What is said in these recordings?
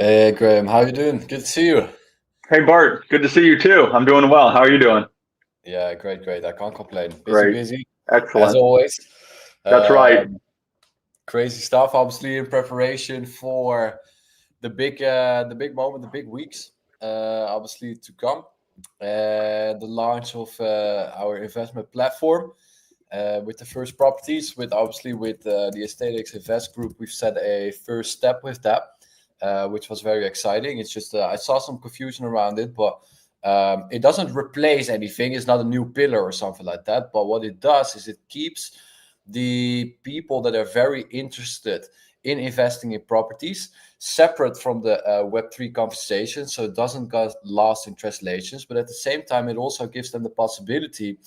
Hey Graham, how you doing? Good to see you. Hey Bart, good to see you too. I'm doing well. How are you doing? Yeah, great, great. I can't complain. Busy, Great. busy, as Excellent. always. That's right. Um, Crazy stuff, obviously, in preparation for the big moment, the big weeks, obviously to come. The launch of our investment platform with the first properties, with the EstateX Invest Group, we've set a first step with that, which was very exciting. It's just I saw some confusion around it, but it doesn't replace anything. It's not a new pillar or something like that. But what it does is it keeps the people that are very interested in investing in properties separate from the Web3 conversation, so it doesn't get lost in translations. But at the same time, it also gives them the possibility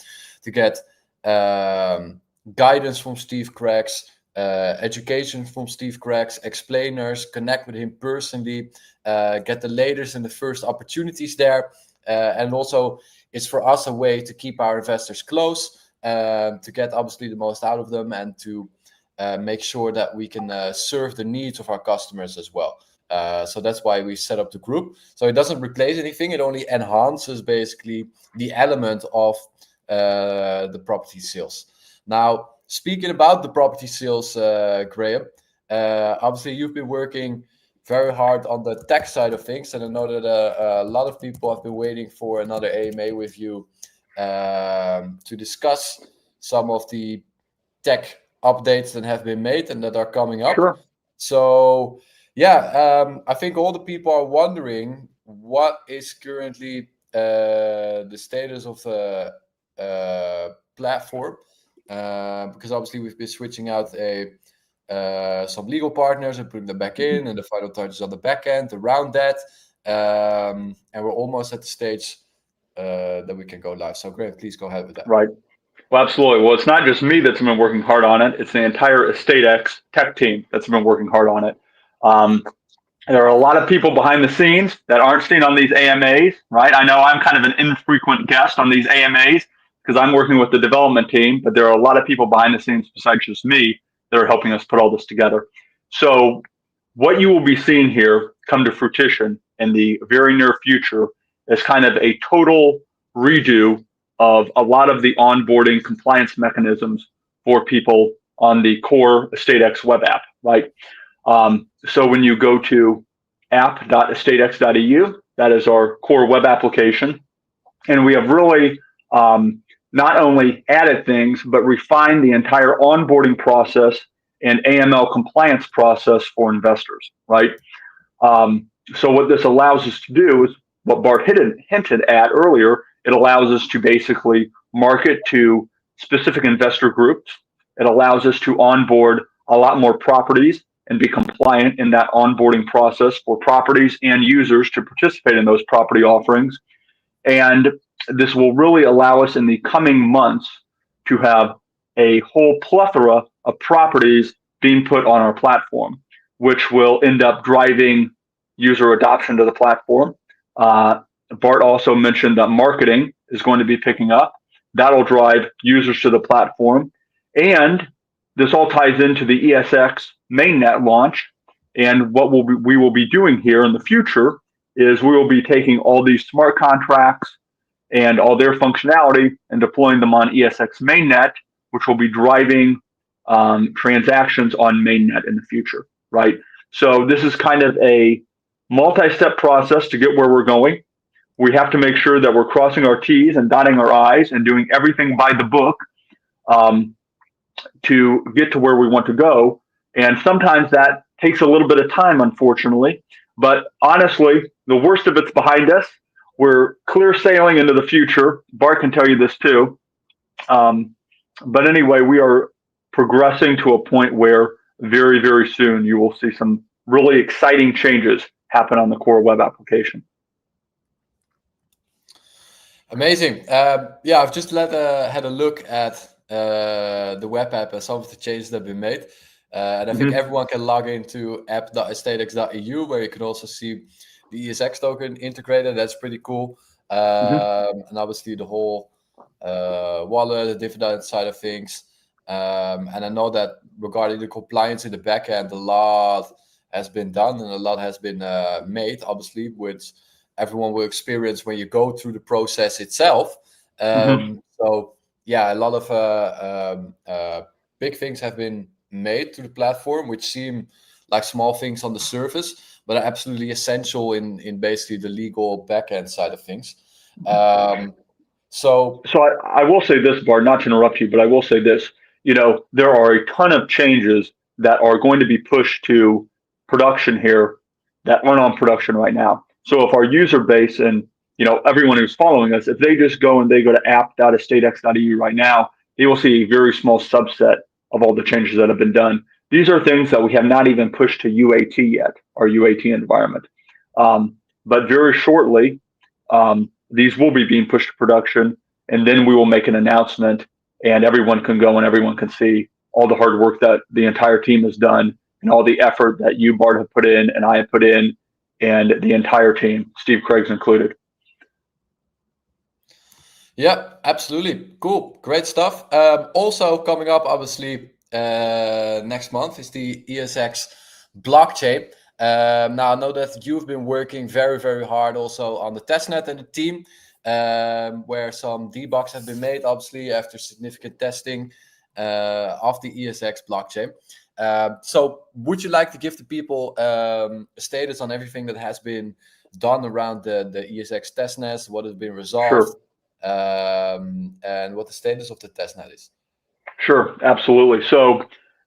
to get guidance from Steve Craigs, education from Steve Craigs, explainers, connect with him personally, get the latest and the first opportunities there. And also, it's for us a way to keep our investors close, to get obviously the most out of them, and to make sure that we can serve the needs of our customers as well. So that's why we set up the group. So it doesn't replace anything; it only enhances basically the element of the property sales. Now, speaking about the property sales, Graham, obviously you've been working very hard on the tech side of things, and I know that a lot of people have been waiting for another AMA with you to discuss some of the tech updates that have been made and that are coming up. Sure. So, I think all the people are wondering what is currently the status of the platform, because obviously we've been switching out some legal partners and putting them back in, and the final touches on the back end around that. And we're almost at the stage that we can go live. So, Graham, please go ahead with that. Right. Well, absolutely. Well, it's not just me that's been working hard on it. It's the entire EstateX tech team that's been working hard on it. Um, there are a lot of people behind the scenes that aren't seen on these AMAs, right? I know I'm kind of an infrequent guest on these AMAs because I'm working with the development team, but there are a lot of people behind the scenes besides just me that are helping us put all this together. So, what you will be seeing here come to fruition in the very near future is kind of a total redo of a lot of the onboarding compliance mechanisms for people on the core EstateX web app, right? So when you go to app.estatex.eu, that is our core web application. And we have really not only added things, but refined the entire onboarding process and AML compliance process for investors, right? So what this allows us to do is what Bart hinted at earlier. It allows us to basically market to specific investor groups. It allows us to onboard a lot more properties and be compliant in that onboarding process for properties and users to participate in those property offerings. And this will really allow us in the coming months to have a whole plethora of properties being put on our platform, which will end up driving user adoption to the platform. Bart also mentioned that marketing is going to be picking up. That'll drive users to the platform. And this all ties into the ESX mainnet launch. And what we will be doing here in the future is we will be taking all these smart contracts and all their functionality and deploying them on ESX mainnet, which will be driving transactions on mainnet in the future, right? So this is kind of a multi-step process to get where we're going. We have to make sure that we're crossing our T's and dotting our I's and doing everything by the book um, to get to where we want to go. And sometimes that takes a little bit of time, unfortunately. But honestly, the worst of it's behind us. We're clear sailing into the future. Bart can tell you this too. Um, but anyway, we are progressing to a point where very, very soon you will see some really exciting changes happen on the core web application. Amazing. I've just had a look at the web app and some of the changes that have been made. And I think Mm-hmm. everyone can log into app.estatex.eu, where you can also see the ESX token integrated. That's pretty cool. Mm-hmm. And obviously the whole wallet, the dividend side of things. And I know that regarding the compliance in the backend, a lot has been done and a lot has been made, obviously, which everyone will experience when you go through the process itself. Mm-hmm. So yeah, a lot of big things have been made to the platform, which seem like small things on the surface, but are absolutely essential in basically the legal backend side of things. So So I will say this, Bart, not to interrupt you, but I will say this. There are a ton of changes that are going to be pushed to production here that aren't on production right now. So if our user base and everyone who's following us, if they just go and they go to app.estatex.eu right now, they will see a very small subset of all the changes that have been done. These are things that we have not even pushed to UAT yet, our UAT environment. But very shortly, these will be being pushed to production, and then we will make an announcement, and everyone can go and everyone can see all the hard work that the entire team has done and all the effort that you, Bart, have put in and I have put in, and the entire team, Steve Craig's included. yeah, absolutely. Cool. Great stuff. Also coming up, obviously, next month is the ESX blockchain. Now, I know that you've been working very, very hard also on the testnet and the team, where some debugs have been made, obviously, after significant testing of the ESX blockchain. So would you like to give the people a status on everything that has been done around the ESX testnet, what has been resolved? Sure. And what the status of the testnet is? Sure, absolutely. So,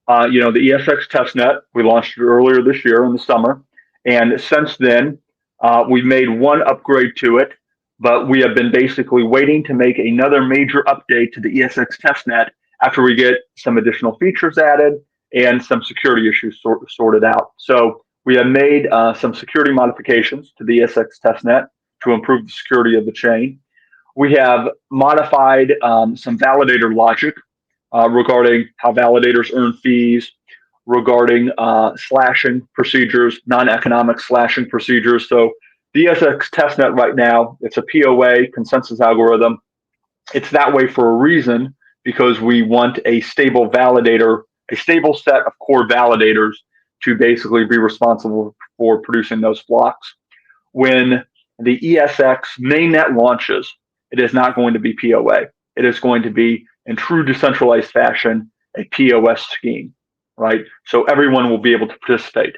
the ESX testnet, we launched it earlier this year in the summer. And since then, we've made one upgrade to it, but we have been basically waiting to make another major update to the ESX testnet after we get some additional features added and some security issues sorted out. So, we have made some security modifications to the ESX testnet to improve the security of the chain. We have modified some validator logic regarding how validators earn fees, regarding slashing procedures, non-economic slashing procedures. So the ESX testnet right now, it's a POA, consensus algorithm. It's that way for a reason, because we want a stable validator, a stable set of core validators to basically be responsible for producing those blocks. When the ESX mainnet launches, it is not going to be POA. It is going to be, in true decentralized fashion, a POS scheme, right? So everyone will be able to participate.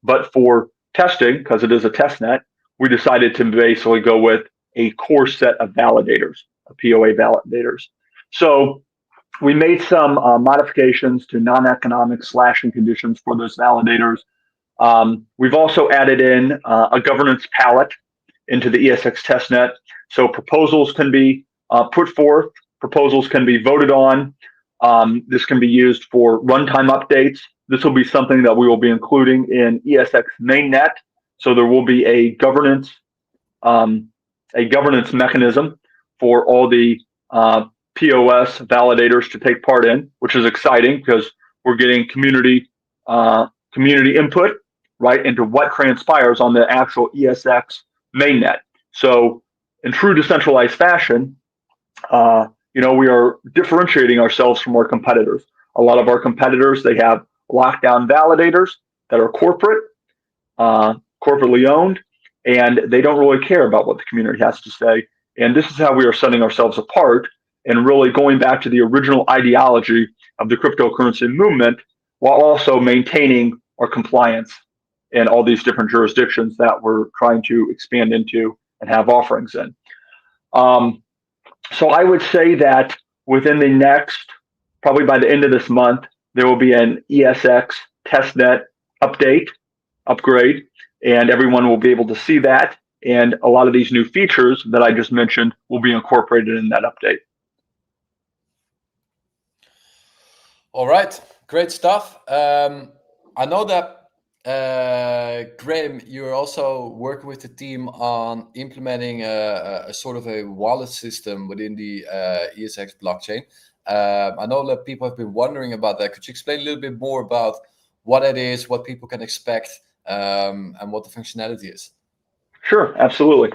But for testing, because it is a test net, we decided to basically go with a core set of validators, POA validators. So we made some modifications to non-economic slashing conditions for those validators. We've also added in a governance palette into the ESX testnet. So proposals can be put forth, proposals can be voted on. This can be used for runtime updates. This will be something that we will be including in ESX mainnet. So there will be a governance mechanism for all the POS validators to take part in, which is exciting because we're getting community input right into what transpires on the actual ESX mainnet. So in true decentralized fashion, we are differentiating ourselves from our competitors. A lot of our competitors, they have lockdown validators that are corporately owned, and they don't really care about what the community has to say. And this is how we are setting ourselves apart and really going back to the original ideology of the cryptocurrency movement, while also maintaining our compliance in all these different jurisdictions that we're trying to expand into and have offerings in. So I would say that within the next, probably by the end of this month, there will be an ESX testnet upgrade, and everyone will be able to see that. And a lot of these new features that I just mentioned will be incorporated in that update. All right, great stuff. I know that Graham, you're also working with the team on implementing a sort of a wallet system within the ESX blockchain. I know that people have been wondering about that. Could you explain a little bit more about what it is, what people can expect, and what the functionality is? Sure, absolutely.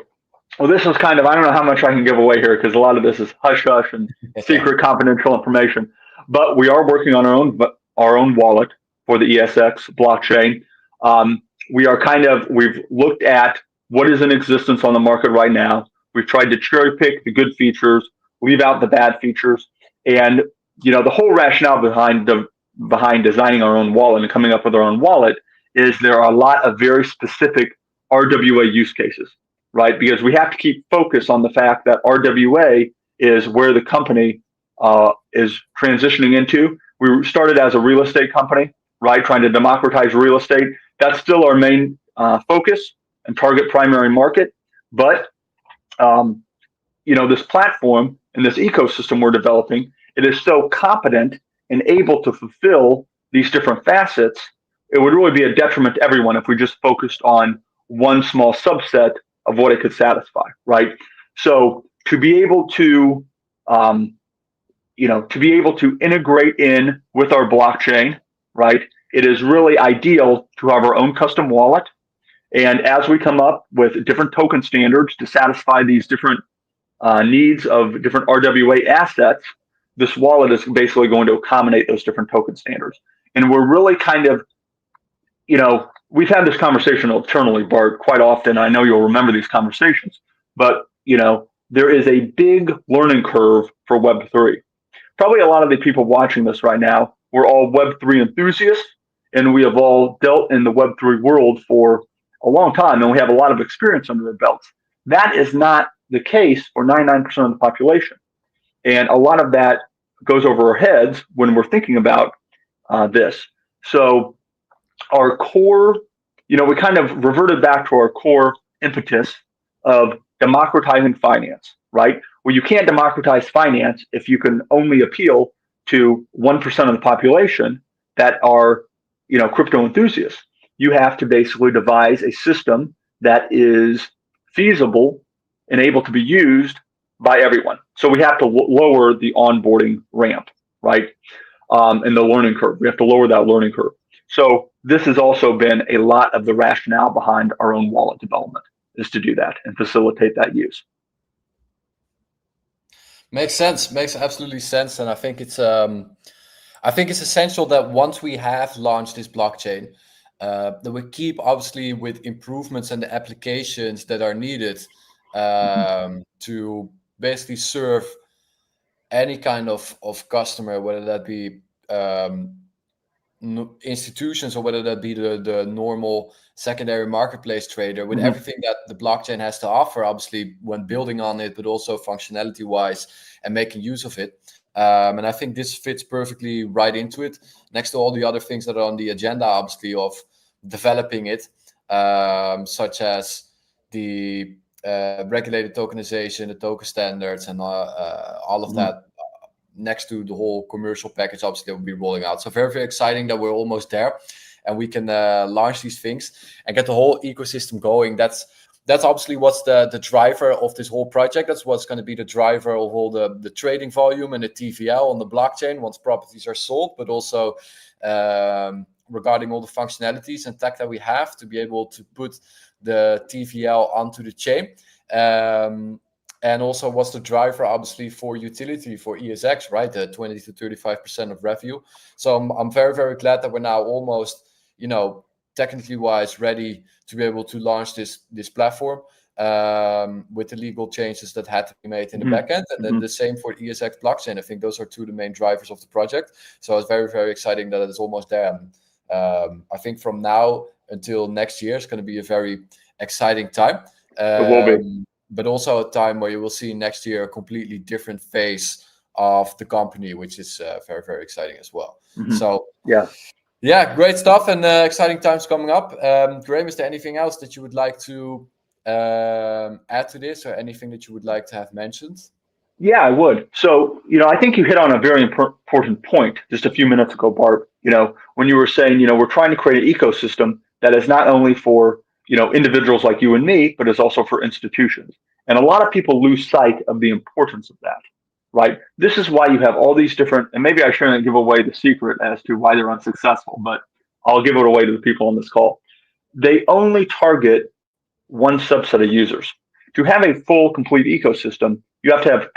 Well, this is I don't know how much I can give away here because a lot of this is hush hush and secret confidential information. But we are working on our own wallet for the ESX blockchain. We've looked at what is in existence on the market right now. We've tried to cherry pick the good features, leave out the bad features, and the whole rationale behind designing our own wallet and coming up with our own wallet is there are a lot of very specific RWA use cases, right? Because we have to keep focus on the fact that RWA is where the company is transitioning into. We started as a real estate company, right? Trying to democratize real estate. That's still our main focus and target primary market. But this platform and this ecosystem we're developing, it is so competent and able to fulfill these different facets. It would really be a detriment to everyone if we just focused on one small subset of what it could satisfy, right? So to be able to integrate in with our blockchain, right? It is really ideal to have our own custom wallet. And as we come up with different token standards to satisfy these different needs of different RWA assets, this wallet is basically going to accommodate those different token standards. And we're really we've had this conversation internally, Bart, quite often. I know you'll remember these conversations, but there is a big learning curve for Web3. Probably a lot of the people watching this right now, we're all Web3 enthusiasts, and we have all dealt in the Web3 world for a long time, and we have a lot of experience under our belts. That is not the case for 99% of the population. And a lot of that goes over our heads when we're thinking about this. So our core, we kind of reverted back to our core impetus of democratizing finance, right? Well, you can't democratize finance if you can only appeal to 1% of the population that are, crypto enthusiasts. You have to basically devise a system that is feasible and able to be used by everyone. So we have to lower the onboarding ramp, right? And the learning curve. We have to lower that learning curve. So this has also been a lot of the rationale behind our own wallet development, is to do that and facilitate that use. Makes sense. Makes absolutely sense. And I think it's essential that once we have launched this blockchain, that we keep obviously with improvements and the applications that are needed to basically serve any kind of customer, whether that be institutions or whether that be the normal secondary marketplace trader, with everything that the blockchain has to offer, obviously when building on it, but also functionality wise and making use of it. And I think this fits perfectly right into it, next to all the other things that are on the agenda, obviously, of developing it, such as the regulated tokenization, the token standards, and all of that, next to the whole commercial package, obviously, that will be rolling out. So very, very exciting that we're almost there and we can launch these things and get the whole ecosystem going. That's obviously what's the driver of this whole project. That's what's going to be the driver of all the trading volume and the TVL on the blockchain once properties are sold, but also regarding all the functionalities and tech that we have to be able to put the TVL onto the chain. And also what's the driver, obviously, for utility for ESX, right? The 20 to 35% of revenue. So I'm very, very glad that we're now almost, technically wise, ready to be able to launch this platform with the legal changes that had to be made in the backend. And then the same for ESX blockchain. I think those are two of the main drivers of the project. So it's very, very exciting that it's almost there. And I think from now until next year, it's going to be a very exciting time. It will be. But also a time where you will see next year a completely different phase of the company, which is very, very exciting as well. So yeah, great stuff and exciting times coming up. Graham, is there anything else that you would like to add to this, or anything that you would like to have mentioned? Yeah, I would. So, I think you hit on a very important point just a few minutes ago, Bart. When you were saying, we're trying to create an ecosystem that is not only for individuals like you and me, but it's also for institutions. And a lot of people lose sight of the importance of that, right? This is why you have all these different, and maybe I shouldn't give away the secret as to why they're unsuccessful, but I'll give it away to the people on this call. They only target one subset of users. To have a full, complete ecosystem, you have to have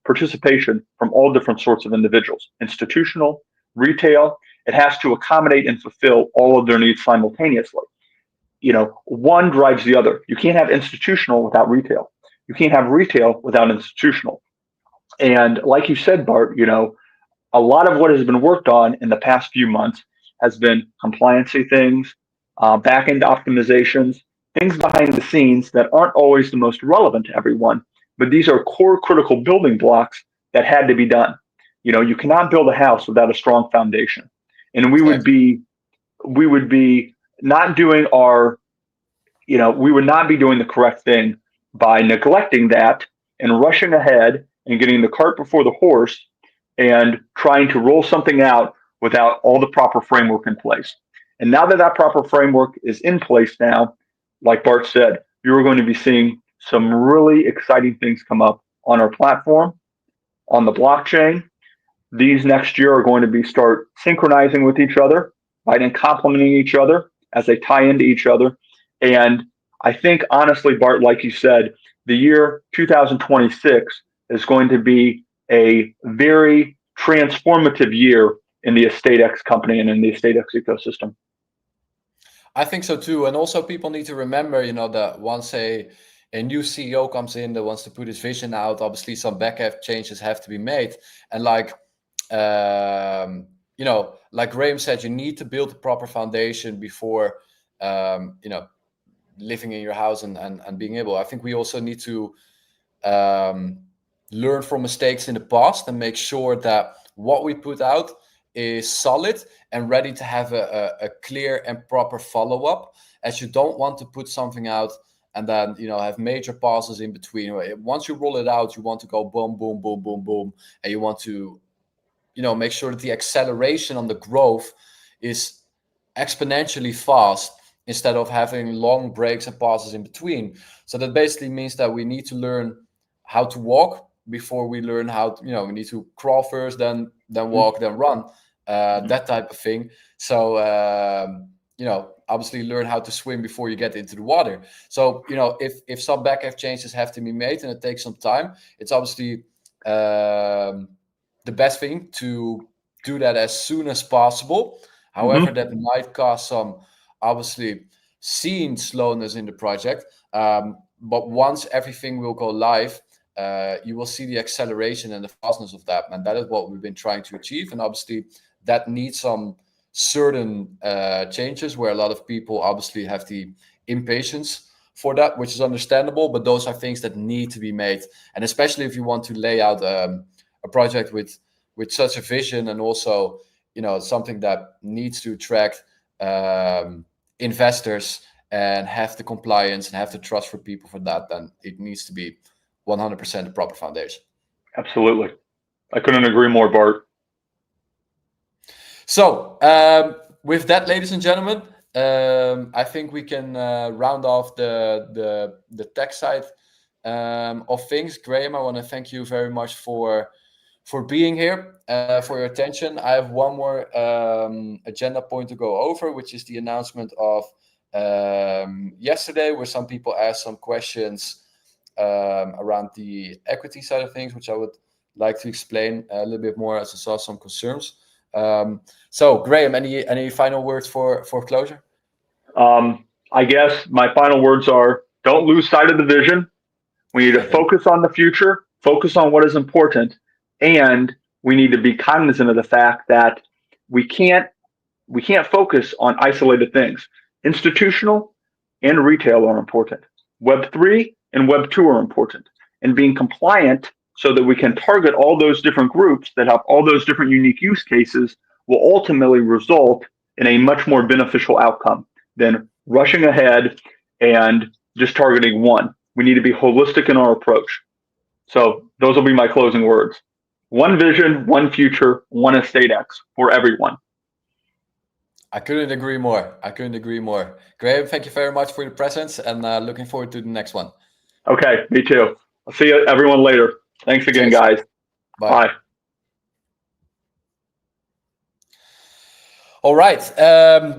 participation from all different sorts of individuals, institutional, retail, It has to accommodate and fulfill all of their needs simultaneously. One drives the other. You can't have institutional without retail. You can't have retail without institutional. And like you said, Bart, a lot of what has been worked on in the past few months has been compliancy things, back end optimizations, things behind the scenes that aren't always the most relevant to everyone, but these are core critical building blocks that had to be done. You cannot build a house without a strong foundation. And Exactly. we would be not doing we would not be doing the correct thing by neglecting that and rushing ahead and getting the cart before the horse and trying to roll something out without all the proper framework in place. And now that that proper framework is in place now, like Bart said, you're going to be seeing some really exciting things come up on our platform, on the blockchain. These next year are going to be start synchronizing with each other, right, and complementing each other as they tie into each other. And I think, honestly, Bart, like you said, the year 2026 is going to be a very transformative year in the EstateX company and in the EstateX ecosystem. I think so too. And also people need to remember, that once a new CEO comes in that wants to put his vision out, obviously some back-end changes have to be made. And like like Graham said, you need to build a proper foundation before living in your house and being able. I think we also need to learn from mistakes in the past and make sure that what we put out is solid and ready to have a clear and proper follow-up, as you don't want to put something out and then have major pauses in between. Once you roll it out, you want to go boom, boom, boom, boom, boom, and you want to make sure that the acceleration on the growth is exponentially fast instead of having long breaks and pauses in between. So that basically means that we need to learn how to walk before we learn how to, we need to crawl first, then walk, then run, that type of thing. So obviously learn how to swim before you get into the water. So if some back-end changes have to be made and it takes some time, it's obviously the best thing to do that as soon as possible. However, that might cause some obviously seen slowness in the project. But once everything will go live, you will see the acceleration and the fastness of that. And that is what we've been trying to achieve. And obviously that needs some certain changes where a lot of people obviously have the impatience for that, which is understandable, but those are things that need to be made. And especially if you want to lay out a project with such a vision, and also something that needs to attract investors and have the compliance and have the trust for people for that, then it needs to be 100% the proper foundation. Absolutely. I couldn't agree more, Bart. So with that, ladies and gentlemen, I think we can round off the tech side of things. Graham, I want to thank you very much for being here, for your attention. I have one more agenda point to go over, which is the announcement of yesterday, where some people asked some questions around the equity side of things, which I would like to explain a little bit more, as I saw some concerns. So Graham, any final words for closure? I guess my final words are: don't lose sight of the vision. We need to focus on the future, focus on what is important, and we need to be cognizant of the fact that we can't focus on isolated things. Institutional and retail are important. Web3 and Web2 are important. And being compliant so that we can target all those different groups that have all those different unique use cases will ultimately result in a much more beneficial outcome than rushing ahead and just targeting one. We need to be holistic in our approach. So those will be my closing words. One vision, one future, one EstateX for everyone. I couldn't agree more. Graham, thank you very much for your presence, and looking forward to the next one. Okay, me too. I'll see you everyone later. Thanks again, Cheers. guys. Bye. All right.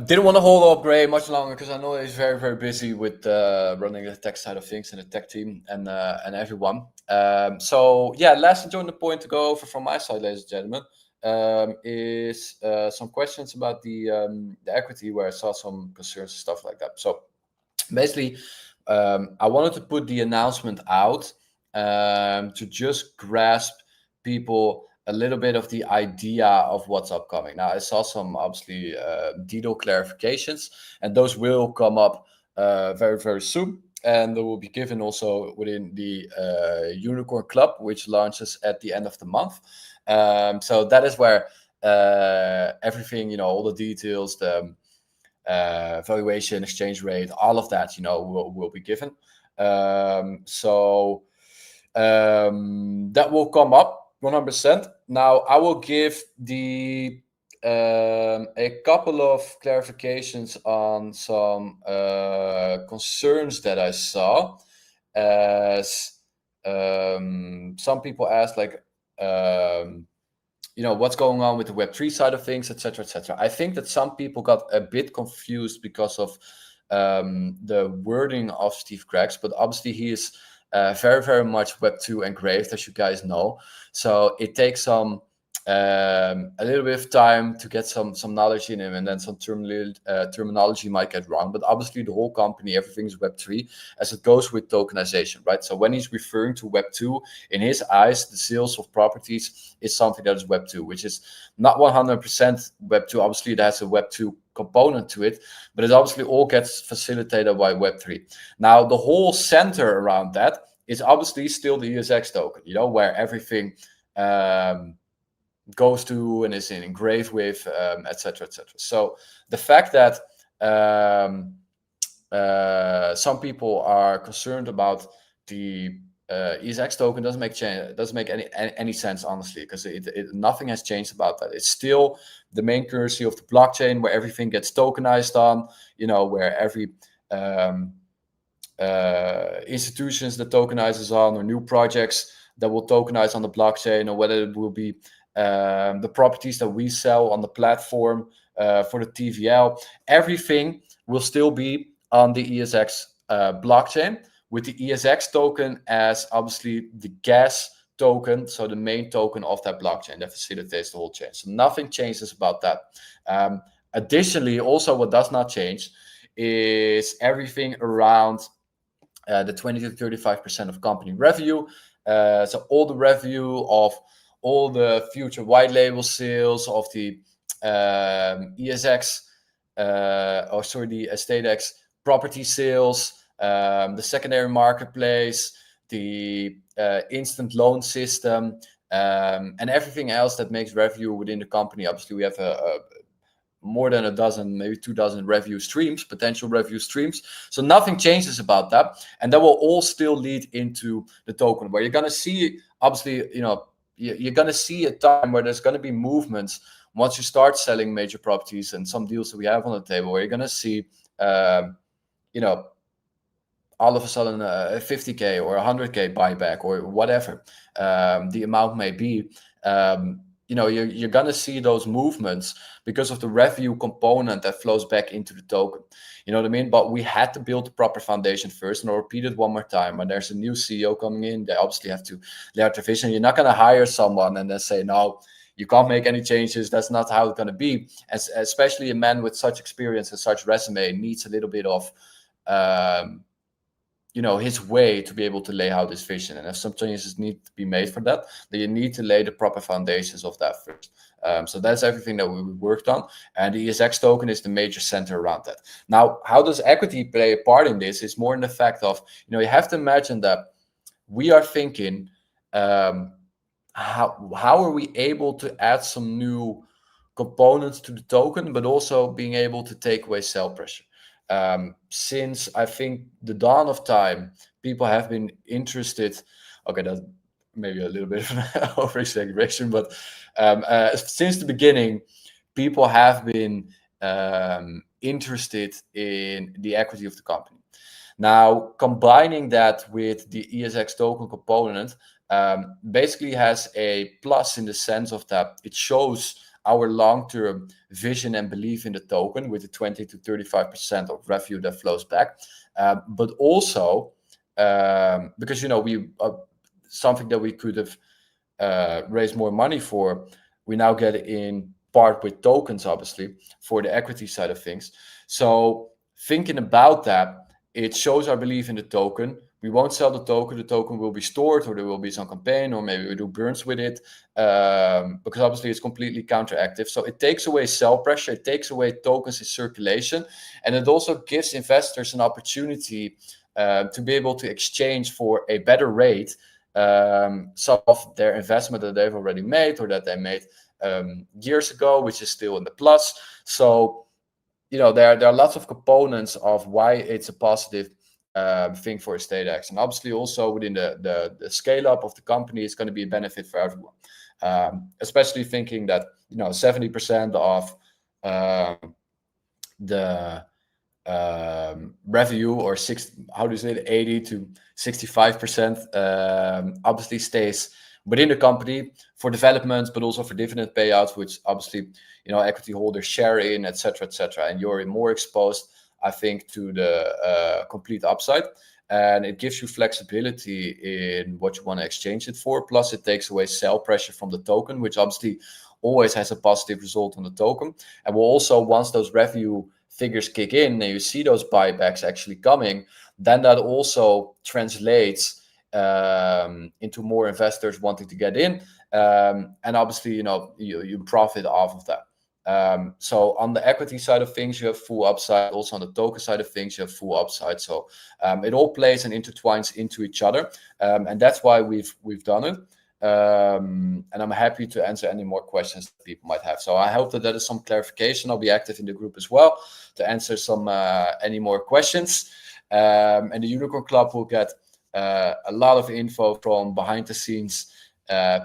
Didn't want to hold up Graham much longer because I know he's very, very busy with running the tech side of things and the tech team and everyone. So yeah, last agenda point to go over from my side, ladies and gentlemen. is some questions about the equity, where I saw some concerns and stuff like that. So basically, I wanted to put the announcement out to just grasp people a little bit of the idea of what's upcoming. Now, I saw some obviously detailed clarifications, and those will come up very, very soon. And they will be given also within the Unicorn Club, which launches at the end of the month. So that is where everything, all the details, the valuation, exchange rate, all of that, will be given. So that will come up 100%. Now, I will give a couple of clarifications on some concerns that I saw, as some people asked, like, what's going on with the Web3 side of things, etc., etc. I think that some people got a bit confused because of the wording of Steve Craggs, but obviously he is very, very much Web2 engraved, as you guys know. So it takes a little bit of time to get some knowledge in him, and then some terminology might get wrong. But obviously the whole company, everything is Web3, as it goes with tokenization, right? So when he's referring to Web2, in his eyes, the sales of properties is something that is Web2, which is not 100% Web2. Obviously, it has a Web2 component to it, but it obviously all gets facilitated by Web3. Now, the whole center around that is obviously still the ESX token, where everything goes to and is engraved with, etc., etc. So the fact that some people are concerned about the ESX token doesn't make any sense, honestly, because nothing has changed about that. It's still the main currency of the blockchain, where everything gets tokenized on, where every institutions that tokenizes on, or new projects that will tokenize on the blockchain, or whether it will be the properties that we sell on the platform for the TVL, everything will still be on the ESX blockchain, with the ESX token as obviously the gas token, so the main token of that blockchain that facilitates the whole chain. So nothing changes about that. Additionally, also what does not change is everything around the 20 to 35% of company revenue. So all the revenue of all the future white label sales of the ESX, the EstateX property sales, the secondary marketplace, the instant loan system, and everything else that makes revenue within the company. Obviously, we have more than a dozen, maybe 2,000 potential revenue streams. So nothing changes about that. And that will all still lead into the token, where you're going to see, obviously, you're going to see a time where there's going to be movements once you start selling major properties, and some deals that we have on the table, where you're going to see, all of a sudden a 50K or 100K buyback, or whatever the amount may be. You're going to see those movements because of the revenue component that flows back into the token. You know what I mean? But we had to build the proper foundation first. And I'll repeat it one more time. When there's a new CEO coming in, they obviously have to lay out their vision. You're not going to hire someone and then say, no, you can't make any changes. That's not how it's going to be. Especially a man with such experience and such resume needs a little bit of his way to be able to lay out his vision. And if some changes need to be made for that, then you need to lay the proper foundations of that first. So that's everything that we worked on. And the ESX token is the major center around that. Now, how does equity play a part in this? It's more in the fact of, you have to imagine that we are thinking, how are we able to add some new components to the token, but also being able to take away sell pressure? Since I think the dawn of time, people have been interested. Okay, that's maybe a little bit of an over-exaggeration, but since the beginning, people have been interested in the equity of the company. Now, combining that with the ESX token component basically has a plus in the sense of that it shows our long-term vision and belief in the token, with the 20 to 35% of revenue that flows back. But also because, we something that we could have raised more money for, we now get in part with tokens, obviously, for the equity side of things. So thinking about that, it shows our belief in the token. We won't sell the token will be stored, or there will be some campaign, or maybe we do burns with it, because obviously it's completely counteractive. So it takes away sell pressure, it takes away tokens in circulation, and it also gives investors an opportunity to be able to exchange for a better rate some of their investment that they've already made, or that they made years ago, which is still in the plus. So, you know, there are lots of components of why it's a positive thing for EstateX, and obviously also within the scale up of the company, it's going to be a benefit for everyone. Especially thinking that, you know, 70% of the revenue, or 80 to 65% obviously stays within the company for development, but also for dividend payouts, which obviously, you know, equity holders share in, etc., etc. And you're more exposed, I think, to the complete upside, and it gives you flexibility in what you want to exchange it for. Plus, it takes away sell pressure from the token, which obviously always has a positive result on the token. And will also, once those revenue figures kick in and you see those buybacks actually coming, then that also translates into more investors wanting to get in, and obviously, you know, you profit off of that. So on the equity side of things, you have full upside. Also on the token side of things, you have full upside. So it all plays and intertwines into each other, and that's why we've done it. And I'm happy to answer any more questions that people might have. So I hope that is some clarification. I'll be active in the group as well to answer some any more questions. And the Unicorn Club will get a lot of info from behind the scenes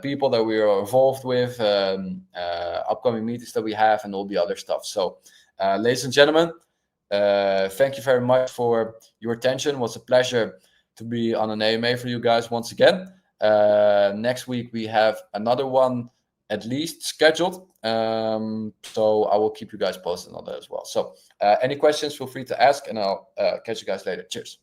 people that we are involved with, upcoming meetings that we have, and all the other stuff. So, ladies and gentlemen, thank you very much for your attention. It was a pleasure to be on an AMA for you guys once again. Next week we have another one at least scheduled. So I will keep you guys posted on that as well. So any questions, feel free to ask, and I'll catch you guys later. Cheers.